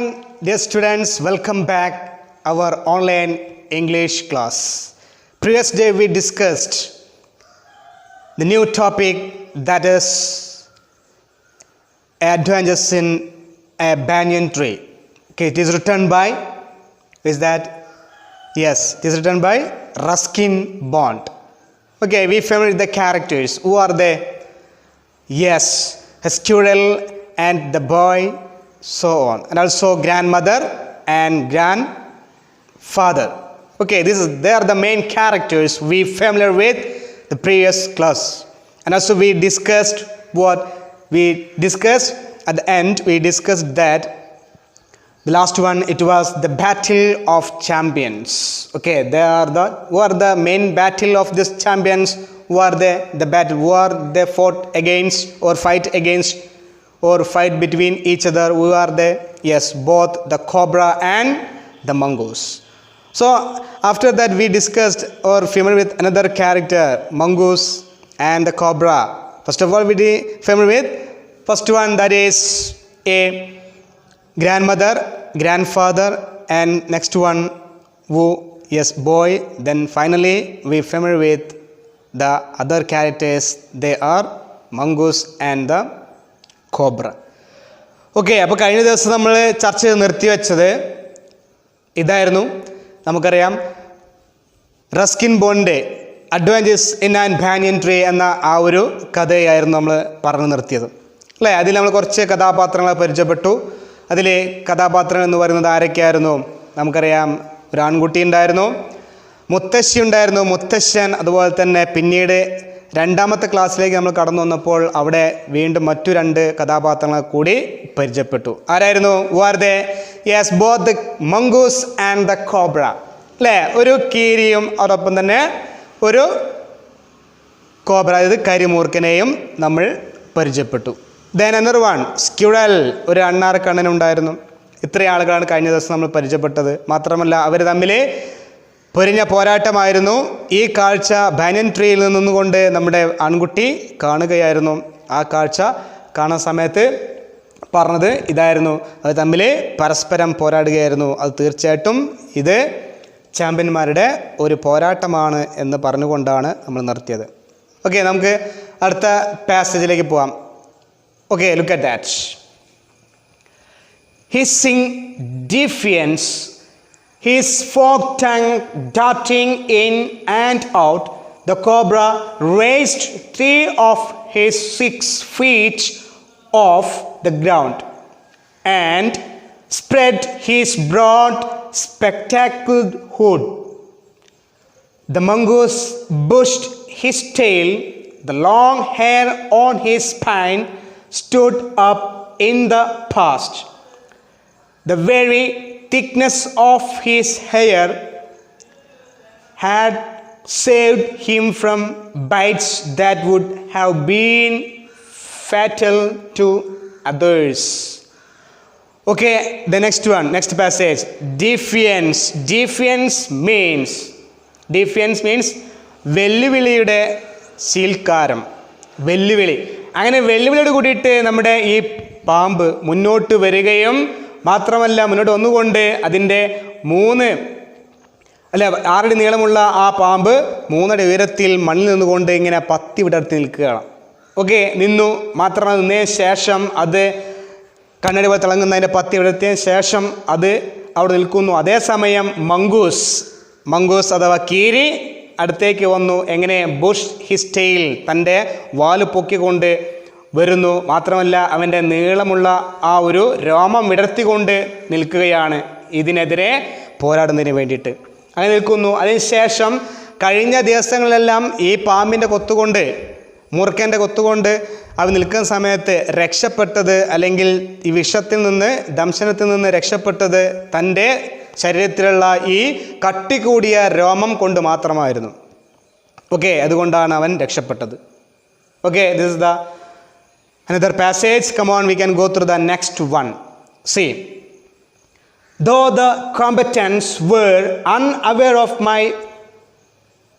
morning, dear students. Welcome back our online English class. Previous day we discussed the new topic, that is advantages in a banyan tree. Okay, it is written by, is that? Yes, it is written by Ruskin Bond. Okay, we familiar with the characters. Who are they? Yes, a squirrel and the boy, so on, and also grandmother and grandfather. Okay, they are the main characters we familiar with the previous class. And also we discussed what we discussed at the end. We discussed that the last one, it was the battle of champions. Okay, who are the main battle of this champions? Who are the battle? Who are they fought against or fight against or fight between each other? Who are they? Yes, both the cobra and the mongoose. So after that we discussed or familiar with another character, mongoose and the cobra. First of all, we familiar with first one, that is a grandmother, grandfather, and next one who, yes, boy. Then finally we familiar with the other characters. They are mongoose and the cobra. Okay, അപ്പോൾ കഴിഞ്ഞ ദിവസം നമ്മൾ ചർച്ച ചെയ്ത് നിർത്തിവെച്ചത് ഇതായിരുന്നു. നമുക്കറിയാം റസ്കിൻ ബോണ്ടിൻ്റെ advantages in an banyan tree എന്ന ആ ഒരു കഥയായിരുന്നു നമ്മൾ പറഞ്ഞു നിർത്തിയത്, അല്ലേ? അതിൽ നമ്മൾ കുറച്ച് കഥാപാത്രങ്ങളെ പരിചയപ്പെട്ടു. അതിൽ കഥാപാത്രങ്ങൾ എന്ന് പറയുന്നത് ആരൊക്കെയായിരുന്നു? നമുക്കറിയാം, ഒരു ആൺകുട്ടി ഉണ്ടായിരുന്നു, മുത്തശ്ശി ഉണ്ടായിരുന്നു, മുത്തശ്ശൻ. അതുപോലെ തന്നെ പിന്നീട് രണ്ടാമത്തെ ക്ലാസ്സിലേക്ക് നമ്മൾ കടന്നു വന്നപ്പോൾ അവിടെ വീണ്ടും മറ്റു രണ്ട് കഥാപാത്രങ്ങളെ കൂടി പരിചയപ്പെട്ടു. ആരായിരുന്നു? വാർദേ? Yes, both the mongoose and the cobra, അല്ലേ? ഒരു കീരിയും അതോടൊപ്പം തന്നെ ഒരു കോബ്ര, അതായത് കരിമൂർക്കനെയും നമ്മൾ പരിചയപ്പെട്ടു. ദെൻ അനദർ വൺ, സ്ക്വിറൽ, ഒരു അണ്ണാറക്കണ്ണൻ ഉണ്ടായിരുന്നു. ഇത്രയും ആളുകളാണ് കഴിഞ്ഞ ദിവസം നമ്മൾ പരിചയപ്പെട്ടത്. മാത്രമല്ല അവർ തമ്മിൽ പൊരിഞ്ഞ പോരാട്ടമായിരുന്നു. ഈ കാഴ്ച ബാനിയൻ ട്രീയിൽ നിന്നുകൊണ്ട് നമ്മുടെ ആൺകുട്ടി കാണുകയായിരുന്നു. ആ കാഴ്ച കാണുന്ന സമയത്ത് പറഞ്ഞത് ഇതായിരുന്നു, അത് തമ്മിൽ പരസ്പരം പോരാടുകയായിരുന്നു. അത് തീർച്ചയായിട്ടും ഇത് ചാമ്പ്യന്മാരുടെ ഒരു പോരാട്ടമാണ് എന്ന് പറഞ്ഞുകൊണ്ടാണ് നമ്മൾ നിർത്തിയത്. ഓക്കെ, നമുക്ക് അടുത്ത പാസേജിലേക്ക് പോവാം. Okay, look at that. Hissing defiance, his forked tongue darting in and out, the cobra raised 3 of his 6 feet off the ground and spread his broad, spectacled hood. The mongoose bushed his tail. The long hair on his spine stood up in the past. The very thickness of his hair had saved him from bites that would have been fatal to others. Okay, the next one, next passage. Defiance. Defiance means വെല്ലുവിളിയുടെ ശീൽക്കാരം, വെല്ലുവിളി. അങ്ങനെ വെല്ലുവിളിയോട് കൂടിയിട്ട് നമ്മുടെ ഈ പാമ്പ് മുന്നോട്ട് വരികയും മാത്രമല്ല മുന്നോട്ട് വന്നുകൊണ്ട് അതിൻ്റെ 6 അടി നീളമുള്ള ആ പാമ്പ് 3 അടി ഉയരത്തിൽ മണ്ണിൽ നിന്നുകൊണ്ട് ഇങ്ങനെ പത്തി വിടർത്തി നിൽക്കുകയാണ്. ഓക്കെ, നിന്നു. മാത്രമല്ല നിന്നതിന് ശേഷം അത് കണ്ണടി പോലെ തിളങ്ങുന്നതിൻ്റെ പത്തി വിടർത്തിയതിന് ശേഷം അത് അവിടെ നിൽക്കുന്നു. അതേസമയം മംഗൂസ് അഥവാ കീരി അടുത്തേക്ക് വന്നു. എങ്ങനെ? ബുഷ് ഹിസ് ടെയിൽ, തൻ്റെ വാല് പൊക്കിക്കൊണ്ട് വരുന്നു. മാത്രമല്ല അവൻ്റെ നീളമുള്ള ആ ഒരു രോമം വിടർത്തിക്കൊണ്ട് നിൽക്കുകയാണ് ഇതിനെതിരെ പോരാടുന്നതിന് വേണ്ടിയിട്ട്. അങ്ങനെ നിൽക്കുന്നു. അതിനുശേഷം കഴിഞ്ഞ ദിവസങ്ങളിലെല്ലാം ഈ പാമ്പിൻ്റെ കൊത്തുകൊണ്ട്, മൂർഖൻ്റെ കൊത്തുകൊണ്ട് അവ നിൽക്കുന്ന സമയത്ത് രക്ഷപ്പെട്ടത്, അല്ലെങ്കിൽ ഈ വിഷത്തിൽ നിന്ന്, ദംശനത്തിൽ നിന്ന് രക്ഷപ്പെട്ടത് തൻ്റെ ശരീരത്തിലുള്ള ഈ കട്ടികൂടിയ രോമം കൊണ്ട് മാത്രമായിരുന്നു. ഓക്കെ, അതുകൊണ്ടാണ് അവൻ രക്ഷപ്പെട്ടത്. Okay, this is the another passage. Come on, we can go through the next one. See, though the combatants were unaware of my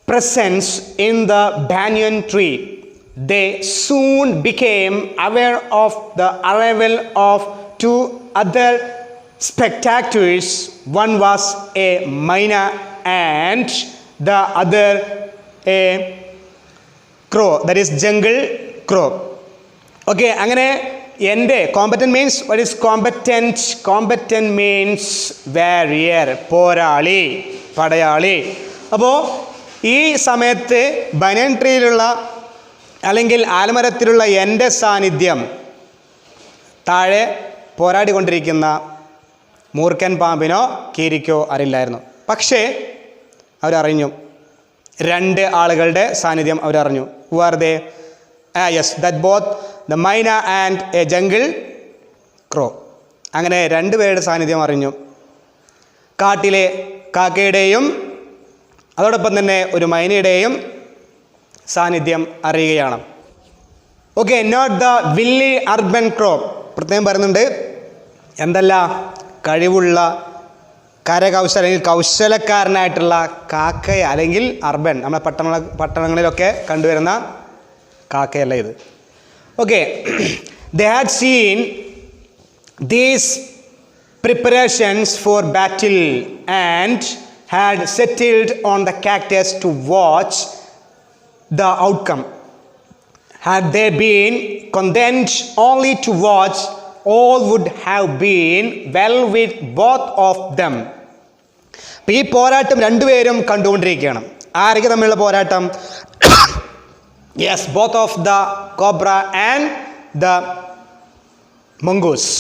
presence in the banyan tree, they soon became aware of the arrival of 2 other spectators. One was a myna and the other a crow, that is jungle crow. Okay, അങ്ങനെ എൻ്റെ competent means what is combatant? Combatant means warrior, പോരാളി, പടയാളി. അപ്പോൾ ഈ സമയത്ത് ബനിയൻ ട്രീയിലുള്ള അല്ലെങ്കിൽ ആൽമരത്തിലുള്ള എൻ്റെ സാന്നിധ്യം താഴെ പോരാടിക്കൊണ്ടിരിക്കുന്ന മൂർഖൻ പാമ്പിനോ കീരിക്കോ അറിയില്ലായിരുന്നു. പക്ഷേ അവരറിഞ്ഞു, രണ്ട് ആളുകളുടെ സാന്നിധ്യം അവരറിഞ്ഞു. Who are they? Yes, that both the myna and a jungle crow. അങ്ങനെ രണ്ടുപേരുടെ സാന്നിധ്യം അറിഞ്ഞു. കാട്ടിലെ കാക്കയുടെയും അതോടൊപ്പം തന്നെ ഒരു മൈനയുടെയും സാന്നിധ്യം അറിയുകയാണ്. Okay, not the wily urban crow. പ്രത്യേകം പറയുന്നുണ്ട്, എന്തല്ല കഴിവുള്ള കരകൗശല അല്ലെങ്കിൽ കൗശലക്കാരനായിട്ടുള്ള കാക്കയെ, അല്ലെങ്കിൽ അർബൻ, നമ്മളെ പട്ടണങ്ങളിലൊക്കെ കണ്ടുവരുന്ന കാക്കയല്ല ഇത്. Okay, they had seen these preparations for battle and had settled on the cactus to watch the outcome. Had they been content only to watch, all would have been well with both of them. ഈ പോരാട്ടം രണ്ടുപേരും കണ്ടുകൊണ്ടിരിക്കുകയാണ്. ആരൊക്കെ തമ്മിലുള്ള പോരാട്ടം? Yes, both of the cobra and the mongoose.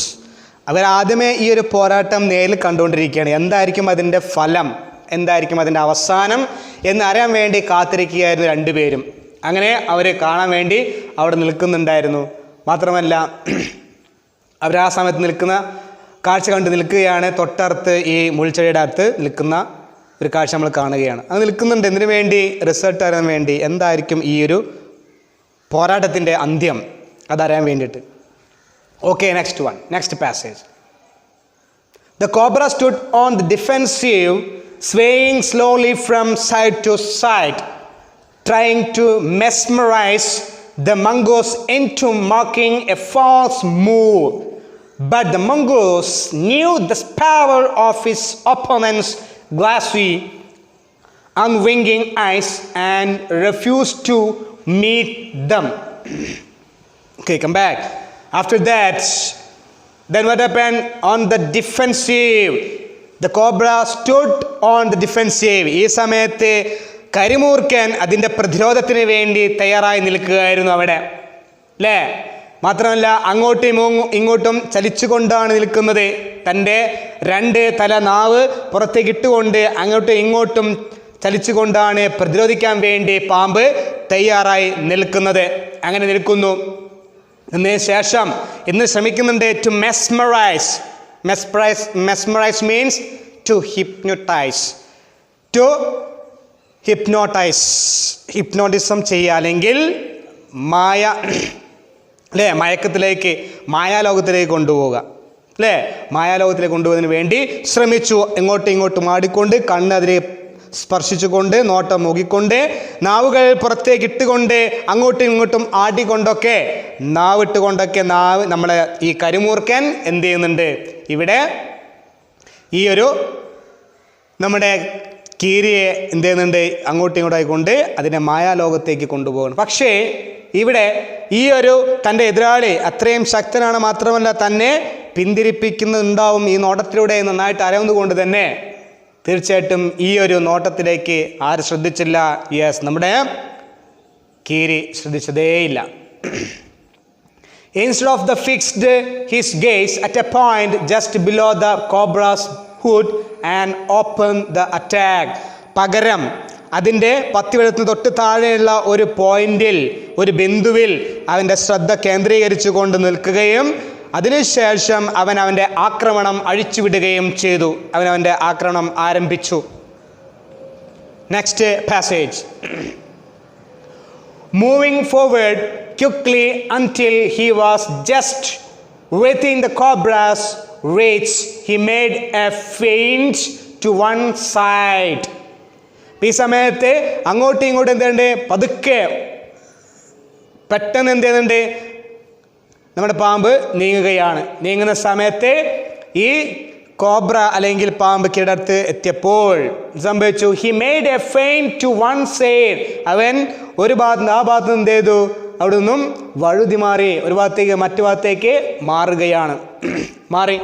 അവരാദ്യമേ ഈ ഒരു പോരാട്ടം നേരിൽ കണ്ടുകൊണ്ടിരിക്കുകയാണ്. എന്തായിരിക്കും അതിൻ്റെ ഫലം, എന്തായിരിക്കും അതിൻ്റെ അവസാനം എന്നറിയാൻ വേണ്ടി കാത്തിരിക്കുകയായിരുന്നു രണ്ടുപേരും. അങ്ങനെ അവർ കാണാൻ വേണ്ടി അവിടെ നിൽക്കുന്നുണ്ടായിരുന്നു. മാത്രമല്ല, അവർ ആ സമയത്ത് നിൽക്കുന്ന കാഴ്ച കണ്ട് നിൽക്കുകയാണ്. തൊട്ടടുത്ത് ഈ മുൾച്ചെടിയുടെ അടുത്ത് നിൽക്കുന്ന ഒരു കാഴ്ച നമ്മൾ കാണുകയാണ്. അത് നിൽക്കുന്നുണ്ട് എന്തിനു വേണ്ടി? റിസൾട്ട് അറിയാൻ വേണ്ടി. എന്തായിരിക്കും ഈ ഒരു പോരാട്ടത്തിൻ്റെ അന്ത്യം അതറിയാൻ വേണ്ടിയിട്ട്. Okay, next passage. The cobra stood on the defensive, swaying slowly from side to side, trying to mesmerize the mongoose into making a false move. But the mongoose knew the power of his opponent's glassy, unwinking eyes and refused to meet them. Okay, come back. After that, then what happened? On the defensive, the cobra stood on the defensive. ഈ സമയത്ത് കരിമൂർക്കൻ അതിൻ്റെ പ്രതിരോധത്തിന് വേണ്ടി തയ്യാറായി നിൽക്കുകയായിരുന്നു അവിടെ, അല്ലേ? മാത്രമല്ല, അങ്ങോട്ടും ഇങ്ങോട്ടും ചലിച്ചുകൊണ്ടാണ് നിൽക്കുന്നത്. തൻ്റെ രണ്ട് തല നാവ് പുറത്തേക്ക് ഇട്ടുകൊണ്ട് അങ്ങോട്ടും ഇങ്ങോട്ടും ചലിച്ചുകൊണ്ടാണ് പ്രതിരോധിക്കാൻ വേണ്ടി പാമ്പ് തയ്യാറായി നിൽക്കുന്നത്. അങ്ങനെ നിൽക്കുന്നു. അതിന് ശേഷം ഇന്ന് ശ്രമിക്കുന്നുണ്ട് to mesmerise. Mesmerise means to hypnotise. To hypnotise, hypnotism ചെയ്യുക, അല്ലെങ്കിൽ മായ, അല്ലേ, മയക്കത്തിലേക്ക്, മായാലോകത്തിലേക്ക് കൊണ്ടുപോവുക, അല്ലേ? മായാലോകത്തിലേക്ക് കൊണ്ടുപോകുന്നതിന് വേണ്ടി ശ്രമിച്ചു. ഇങ്ങോട്ടും ആടിക്കൊണ്ട് കണ്ണതിരെ സ്പർശിച്ചുകൊണ്ട്, നോട്ടം നോക്കിക്കൊണ്ട്, നാവുകൾ പുറത്തേക്ക് ഇട്ടുകൊണ്ട്, അങ്ങോട്ടും ഇങ്ങോട്ടും ആട്ടിക്കൊണ്ടൊക്കെ, നാവിട്ടുകൊണ്ടൊക്കെ നമ്മളെ ഈ കരിമൂർക്കൻ എന്ത് ചെയ്യുന്നുണ്ട്? ഇവിടെ ഈ ഒരു നമ്മുടെ കീരിയെ എന്ത് ചെയ്യുന്നുണ്ട്? അങ്ങോട്ടും ഇങ്ങോട്ടായിക്കൊണ്ട് അതിനെ മായാലോകത്തേക്ക് കൊണ്ടുപോകണം. പക്ഷേ ഇവിടെ ഈ ഒരു തൻ്റെ എതിരാളി അത്രയും ശക്തനാണ്, മാത്രമല്ല തന്നെ പിന്തിരിപ്പിക്കുന്നുണ്ടാവും ഈ നോട്ടത്തിലൂടെ നന്നായിട്ട് അറിയുന്നതുകൊണ്ട് തന്നെ തീർച്ചയായിട്ടും ഈ ഒരു നോട്ടത്തിലേക്ക് ആര് ശ്രദ്ധിച്ചില്ല? യെസ്, നമ്മുടെ കീരി ശ്രദ്ധിച്ചതേയില്ല. Instead of the fixed his gaze at a point just below the cobra's hood and open the attack. പകരം അതിൻ്റെ പത്തിവെളുത്തിന് തൊട്ട് താഴെയുള്ള ഒരു പോയിന്റിൽ, ഒരു ബിന്ദുവിൽ അവൻ്റെ ശ്രദ്ധ കേന്ദ്രീകരിച്ചു കൊണ്ട് നിൽക്കുകയും അതിനുശേഷം അവൻ്റെ ആക്രമണം അഴിച്ചുവിടുകയും ചെയ്തു. അവൻ്റെ ആക്രമണം ആരംഭിച്ചു. Next passage. Moving forward quickly until he was just within the cobra's reach, he made a feint to one side. ഈ സമയത്ത് അങ്ങോട്ടും ഇങ്ങോട്ടും എന്തുണ്ട്? പതുക്കെ പെട്ടെന്ന് എന്ത് ചെയ്യുന്നുണ്ട്? നമ്മുടെ പാമ്പ് നീങ്ങുകയാണ്. നീങ്ങുന്ന സമയത്ത് ഈ കോബ്ര അല്ലെങ്കിൽ പാമ്പ് കീഴടത്ത് എത്തിയപ്പോൾ സംഭവിച്ചു, he made a feint to one side, അവൻ ഒരു ഭാഗത്ത് ആ ഭാഗത്ത് നിന്ന് എന്ത് ചെയ്തു, അവിടെ നിന്നും വഴുതി മാറി ഒരു ഭാഗത്തേക്ക് മറ്റു ഭാഗത്തേക്ക് മാറുകയാണ്, മാറി.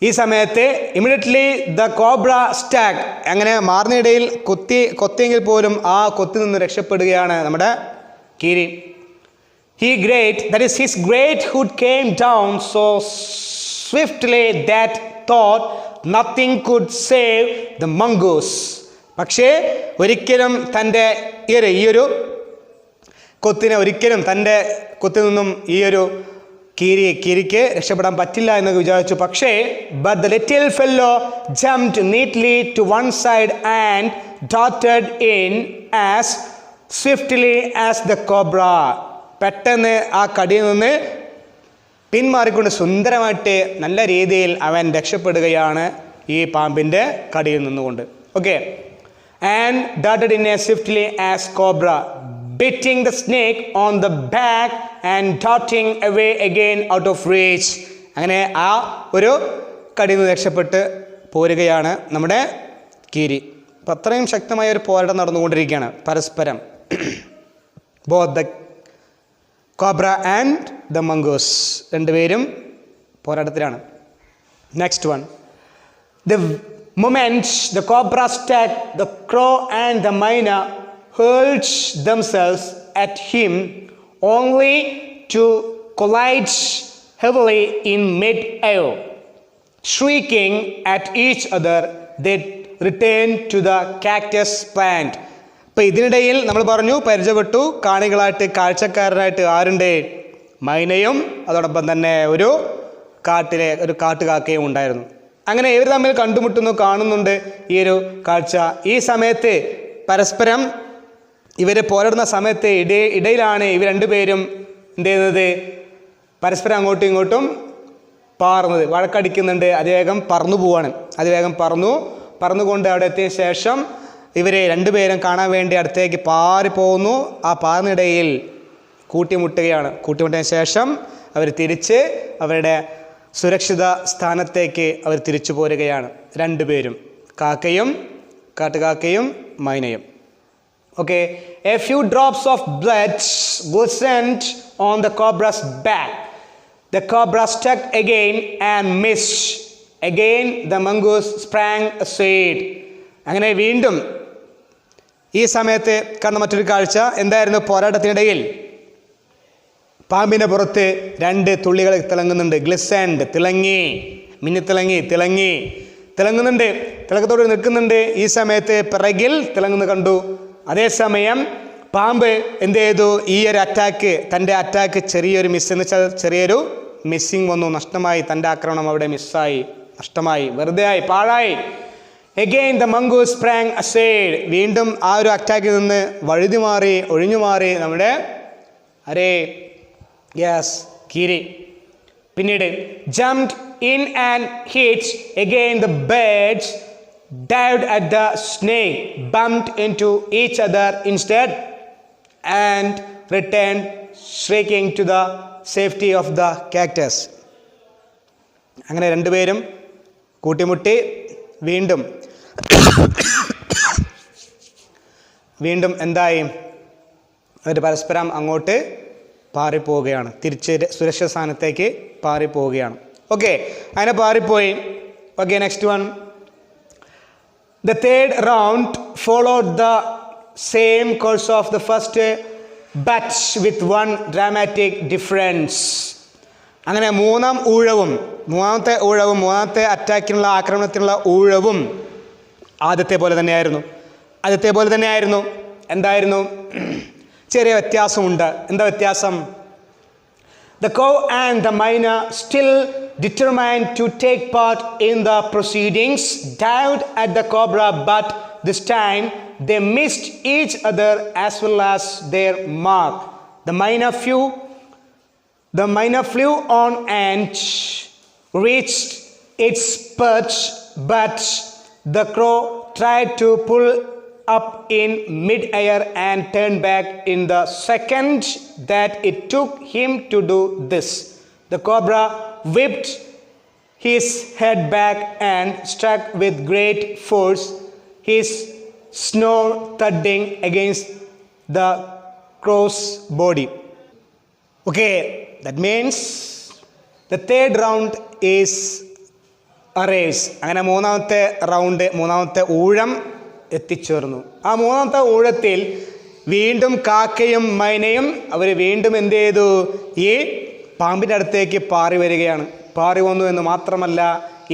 ഈ സമയത്ത് ഇമ്മീഡിയറ്റ്ലി ദ കോബ്ര സ്റ്റാക്ക്, അങ്ങനെ മാറുന്നയിടയിൽ കൊത്തിയെങ്കിൽ പോലും ആ കൊത്തി നിന്ന് രക്ഷപ്പെടുകയാണ് നമ്മുടെ കീരി. He great, that is his great hood came down so swiftly that thought nothing could save the mongoose. പക്ഷേ ഒരിക്കലും തൻ്റെ ഈ ഒരു കൊത്തിനെ ഒരിക്കലും തൻ്റെ കൊത്തിൽ നിന്നും ഈ ഒരു കീരിക്ക് രക്ഷപ്പെടാൻ പറ്റില്ല എന്ന് വിചാരിച്ചു. പക്ഷേ but the little fellow jumped neatly to one side and darted in as swiftly as the cobra. പെട്ടെന്ന് ആ കടിയിൽ നിന്ന് പിന്മാറിക്കൊണ്ട് സുന്ദരമായിട്ട് നല്ല രീതിയിൽ അവൻ രക്ഷപ്പെടുകയാണ് ഈ പാമ്പിൻ്റെ കടിയിൽ നിന്നുകൊണ്ട്. Okay, and darted in as swiftly as cobra, biting the snake on the back and darting away again out of reach. അങ്ങനെ ആ ഒരു കടിയിൽ നിന്ന് രക്ഷപ്പെട്ട് പോരുകയാണ് നമ്മുടെ കീരി. അപ്പം അത്രയും ശക്തമായ ഒരു പോരാട്ടം നടന്നുകൊണ്ടിരിക്കുകയാണ് പരസ്പരം. both the cobra and the mongoose, രണ്ടുപേരും പോരാട്ടത്തിലാണ്. Next one, the moment the cobra struck, the crow and the myna hurled themselves at him only to collide heavily in mid-air. Shrieking at each other, they returned to the cactus plant. ഇപ്പം ഇതിനിടയിൽ നമ്മൾ പറഞ്ഞു, പരിചയപ്പെട്ടു, കാണികളായിട്ട് കാഴ്ചക്കാരനായിട്ട് ആരുണ്ട്, മൈനയും അതോടൊപ്പം തന്നെ ഒരു കാട്ടുകാക്കയും ഉണ്ടായിരുന്നു. അങ്ങനെ ഇവർ തമ്മിൽ കണ്ടുമുട്ടുന്നു, കാണുന്നുണ്ട് ഈ ഒരു കാഴ്ച. ഈ സമയത്ത് പരസ്പരം ഇവർ പോരാടുന്ന സമയത്ത് ഇടയിലാണ് ഇവർ രണ്ടുപേരും എന്ത് ചെയ്യുന്നത്, പരസ്പരം അങ്ങോട്ടും ഇങ്ങോട്ടും പാറുന്നത്, വഴക്കടിക്കുന്നുണ്ട്. അതിവേഗം പറന്നു പോവാണ്, അതിവേഗം പറന്നുകൊണ്ട് അവിടെ എത്തിയ ശേഷം ഇവരെ രണ്ടുപേരും കാണാൻ വേണ്ടി അടുത്തേക്ക് പാറിപ്പോകുന്നു. ആ പാറിനിടയിൽ കൂട്ടിമുട്ടുകയാണ്. കൂട്ടിമുട്ടിയതിന് ശേഷം അവർ തിരിച്ച് അവരുടെ സുരക്ഷിത സ്ഥാനത്തേക്ക് അവർ തിരിച്ചു പോരുകയാണ് രണ്ടുപേരും, കാട്ടുകാക്കയും മൈനയും. Okay, a few drops of blood glistened on the cobra's back. The cobra struck again and missed. Again the mongoose sprang aside. അങ്ങനെ വീണ്ടും ഈ സമയത്ത് കണ്ട മറ്റൊരു കാഴ്ച എന്തായിരുന്നു, പോരാട്ടത്തിനിടയിൽ പാമ്പിൻ്റെ പുറത്ത് രണ്ട് തുള്ളികൾ തിളങ്ങുന്നുണ്ട്. ഗ്ലിസൻഡ്, തിളങ്ങുന്നുണ്ട്, തിളക്കത്തോട് നിൽക്കുന്നുണ്ട്. ഈ സമയത്ത് പിറകിൽ തിളങ്ങുന്ന കണ്ടു. അതേസമയം പാമ്പ് എന്ത് ചെയ്തു, ഈ ഒരു തൻ്റെ അറ്റാക്ക് ചെറിയൊരു മിസ് എന്ന് വെച്ചാൽ ചെറിയൊരു മിസ്സിങ് വന്നു, നഷ്ടമായി. തൻ്റെ ആക്രമണം അവിടെ മിസ്സായി, നഷ്ടമായി, വെറുതെ ആയി, പാഴായി. Again the mongoose sprang aside. വീണ്ടും ആ ഒരു അറ്റാക്കിൽ നിന്ന് ഒഴിഞ്ഞു മാറി നമ്മുടെ കീരി. പിന്നീട് jumped in and hit. Again the birds dived at the snake, bumped into each other instead and returned shrieking to the safety of the cactus. അങ്ങനെ രണ്ടുപേരും കൂട്ടിമുട്ടി വീണ്ടും എന്തായി, അവർ പരസ്പരം അങ്ങോട്ട് പാറിപ്പോവുകയാണ്, തിരിച്ച് സുരക്ഷിത സ്ഥാനത്തേക്ക് പാറിപ്പോവുകയാണ്. ഓക്കെ, അങ്ങനെ പാറിപ്പോയി. Okay, next one, the third round followed the same course of the first but with one dramatic difference. അങ്ങനെ മൂന്നാമത്തെ അറ്റാക്കിനുള്ള ആക്രമണത്തിനുള്ള ഊഴവും ആദ്യത്തെ പോലെ തന്നെയായിരുന്നു. എന്തായിരുന്നു, ചെറിയ വ്യത്യാസമുണ്ട്. എന്താ വ്യത്യാസം? The cow and the myna, still determined to take part in the proceedings, dived at the cobra, but this time they missed each other as well as their mark. The myna flew on and reached its perch, but the crow tried to pull up in mid-air and turned back in the second that it took him to do this. The cobra whipped his head back and struck with great force, his snore thudding against the crow's body. Okay, that means the third round is a race. അങ്ങനെ മൂന്നാമത്തെ round, മൂന്നാമത്തെ ഊഴം എത്തിച്ചേർന്നു. ആ മൂന്നാമത്തെ ഊഴത്തിൽ വീണ്ടും കാക്കയും മൈനയും അവർ വീണ്ടും എന്ത് ചെയ്തു? ഈ പാമ്പിൻ്റെ അടുത്തേക്ക് പാറി വരികയാണ്. പാറി വന്നു എന്ന് മാത്രമല്ല,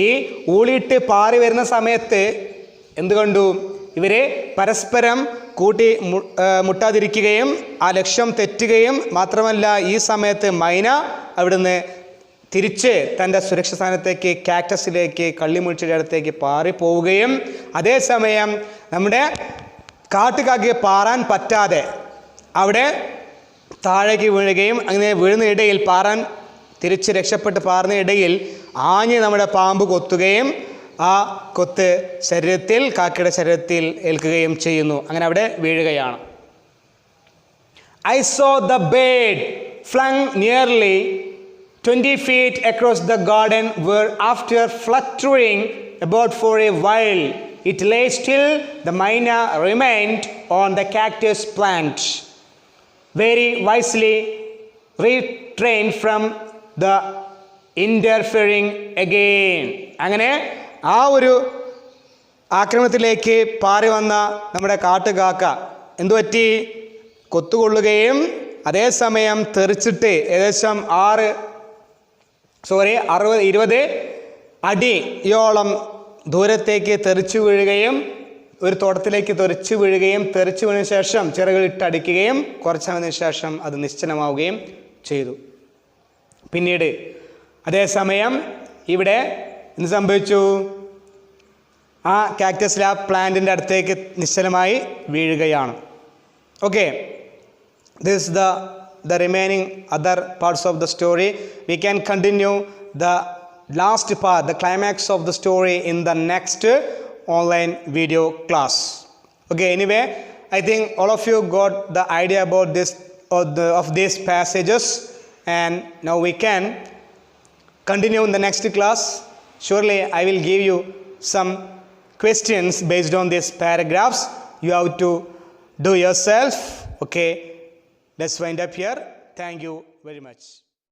ഈ ഊളിയിട്ട് പാറി വരുന്ന സമയത്ത് എന്ത് കണ്ടു? ഇവരെ പരസ്പരം കൂട്ടി മുട്ടാതിരിക്കുകയും ആ ലക്ഷ്യം തെറ്റുകയും മാത്രമല്ല, ഈ സമയത്ത് മൈന അവിടുന്ന് തിരിച്ച് തൻ്റെ സുരക്ഷ സ്ഥാനത്തേക്ക് കാക്ടസിലേക്ക് കള്ളിമുൾച്ചയുടെ അടുത്തേക്ക് പാറിപ്പോവുകയും അതേസമയം നമ്മുടെ കാട്ടുകാക്കയെ പാറാൻ പറ്റാതെ അവിടെ താഴേക്ക് വീഴുകയും അങ്ങനെ വീഴുന്ന ഇടയിൽ പാറാൻ തിരിച്ച് രക്ഷപ്പെട്ട് പാറുന്ന ഇടയിൽ ആഞ്ഞ് നമ്മുടെ പാമ്പ് കൊത്തുകയും ആ കൊത്ത് ശരീരത്തിൽ, കാക്കയുടെ ശരീരത്തിൽ ഏൽക്കുകയും ചെയ്യുന്നു. അങ്ങനെ അവിടെ വീഴുകയാണ്. I saw the bird flung nearly 20 feet across the garden, where after fluttering about for a while it lay still, the myna remained on the cactus plant, very wisely retrained from the interfering again. അങ്ങനെ ആ ഒരു ആക്രമണത്തിലേക്ക് പാറി വന്ന നമ്മുടെ കാട്ടുകാക്ക എന്തുപറ്റി? കൊത്തുകൊള്ളുകയും അതേസമയം തെറിച്ചിട്ട് ഏകദേശം 20 അടിയോളം ദൂരത്തേക്ക് തെറിച്ചു വീഴുകയും ഒരു തോട്ടത്തിലേക്ക് തെറിച്ചു വീഴുകയും തെറിച്ചു വീണ ശേഷം ചിറകളിട്ടടിക്കുകയും കുറച്ചതിന് ശേഷം അത് നിശ്ചലമാവുകയും ചെയ്തു. പിന്നീട് അതേസമയം ഇവിടെ എന്ത് സംഭവിച്ചു? ആ കാക്ടസ് ലാബ് പ്ലാന്റിൻ്റെ അടുത്തേക്ക് നിശ്ചലമായി വീഴുകയാണ്. Okay, this is the remaining other parts of the story. We can continue the last part, the climax of the story, in the next online video class. Okay, anyway, I think all of you got the idea about this of these passages, and now we can continue in the next class. Surely I will give you some questions based on these paragraphs. You have to do yourself. Okay, let's wind up here. Thank you very much.